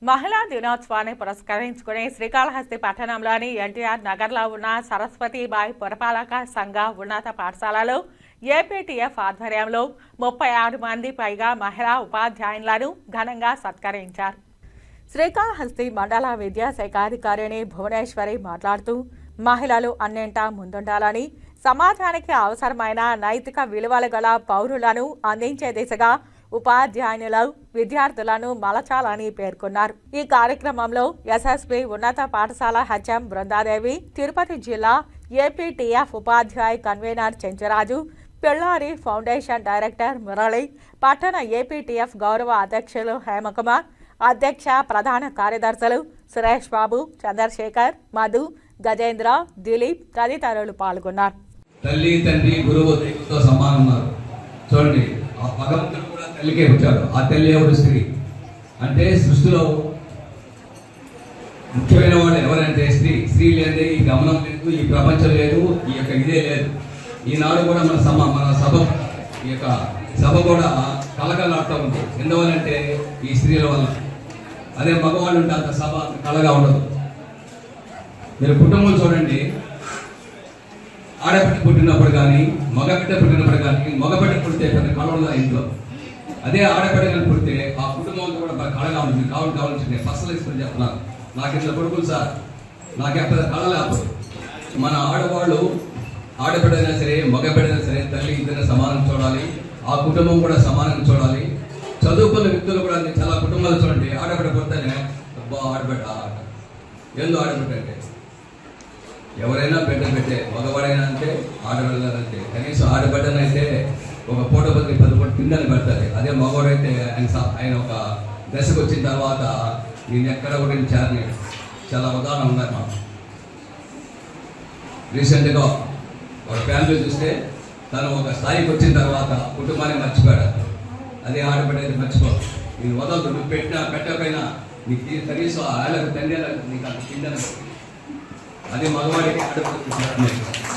మహిళా దినోత్సవాన్ని పురస్కరించుకుని శ్రీకాళహస్తి పట్టణంలోని ఎన్టీఆర్ నగర్లో ఉన్న సరస్వతీబాయి పురపాలక సంఘ ఉన్నత పాఠశాలలో ఏపీటీఎఫ్ ఆధ్వర్యంలో 36 మంది పైగా మహిళా ఉపాధ్యాయులను ఘనంగా సత్కరించారు. శ్రీకాళహస్తి మండల విద్యాశాఖ అధికారిణి భువనేశ్వరి మాట్లాడుతూ మహిళలు అన్నింటా ముందుండాలని, సమాజానికి అవసరమైన నైతిక విలువలు గల పౌరులను అందించే దిశగా ఉపాధ్యాయులు విద్యార్థులను మలచాలని పేర్కొన్నారు. ఈ కార్యక్రమంలో ఎస్ఎస్బి ఉన్నత పాఠశాల హెచ్ఎం బృందాదేవి, తిరుపతి జిల్లా ఏపీటీఎఫ్ ఉపాధ్యాయ కన్వీనర్ చెంచరాజు, పిల్లారి ఫౌండేషన్ డైరెక్టర్ మురళి, పట్టణ ఏపీటీఎఫ్ గౌరవ అధ్యక్షులు హేమకుమార్, అధ్యక్ష ప్రధాన కార్యదర్శులు సురేష్ బాబు, చంద్రశేఖర్, మధు, గజేంద్ర, దిలీప్ తదితరులు పాల్గొన్నారు. తల్లి తండ్రి గురువుతో సమానం ఉన్నారు. చూడండి, ఆ భగవంతుడు కూడా తల్లికే వచ్చాడు. ఆ తల్లి ఎవరు? స్త్రీ. అంటే సృష్టిలో ముఖ్యమైన వాడు ఎవరంటే స్త్రీ. స్త్రీ లేదు, ఈ గమనం లేదు, ఈ ప్రపంచం లేదు, ఈ యొక్క ఇదే లేదు. ఈనాడు కూడా మన సభ, ఈ యొక్క సభ కూడా కలగలాడుతూ ఉంది. ఎందువల్లంటే ఈ స్త్రీల వల్ల. అదే మగవాళ్ళు ఉంటే అంత సభ కలగా ఉండదు. మీరు కుటుంబం చూడండి, ఆడబిడ్డ పుట్టినప్పుడు కానీ మగబిడ్డ పుట్టినప్పుడు కానీ, మగబిడ్డ పుడితే పెద్ద కళ ఉండదు ఇంట్లో. అదే ఆడబిడ్డ పుడితే ఆ కుటుంబంతో కూడా బాగా కళగా ఉంటుంది. కావాల్సింది పర్సనలైజ్ చెప్తున్నాను. నాకు ఇంత కొడుకులు సార్, నాకే పెద్ద కళ లేకపోతే. మన ఆడవాళ్ళు ఆడబిడ్డైనా సరే మగబిడ్డైనా సరే తల్లి ఇద్దరిని సమానం చూడాలి. ఆ కుటుంబం కూడా సమానంగా చూడాలి. చదువుకున్న వ్యక్తులు కూడా చాలా కుటుంబాలు చూడండి, ఆడబిడ్డ పుడితేనే ఆడబిడ్డ ఏందో ఆడబిడ్డ అంటే ఎవరైనా బిడ్డ పెట్టే, మగవాడైనా అంటే ఆడబిడ్డలంటే. కనీసం ఆడబిడ్డనైతే ఒక పూట బదిలి 10 పూట కిందని పెడతారు. అదే మగవాడైతే ఆయన ఒక దశకు వచ్చిన తర్వాత నేను ఎక్కడ కూడా చేరని చాలా ఉదాహరణ ఉన్నాయి. మా రీసెంట్గా ఒక ఫ్యామిలీ చూస్తే తను ఒక స్థాయికి వచ్చిన తర్వాత కుటుంబాన్ని మర్చిపోయాడు. అదే ఆడబిడ్డ అయితే మర్చిపోదు. నేను వదలదు, నువ్వు పెట్టినా పెట్టకపోయినా నీకు కనీసం ఆళ్ళకు తండ్రి నీకు అంత కింద. అదే మగవాడికి ఆడబిడ్డ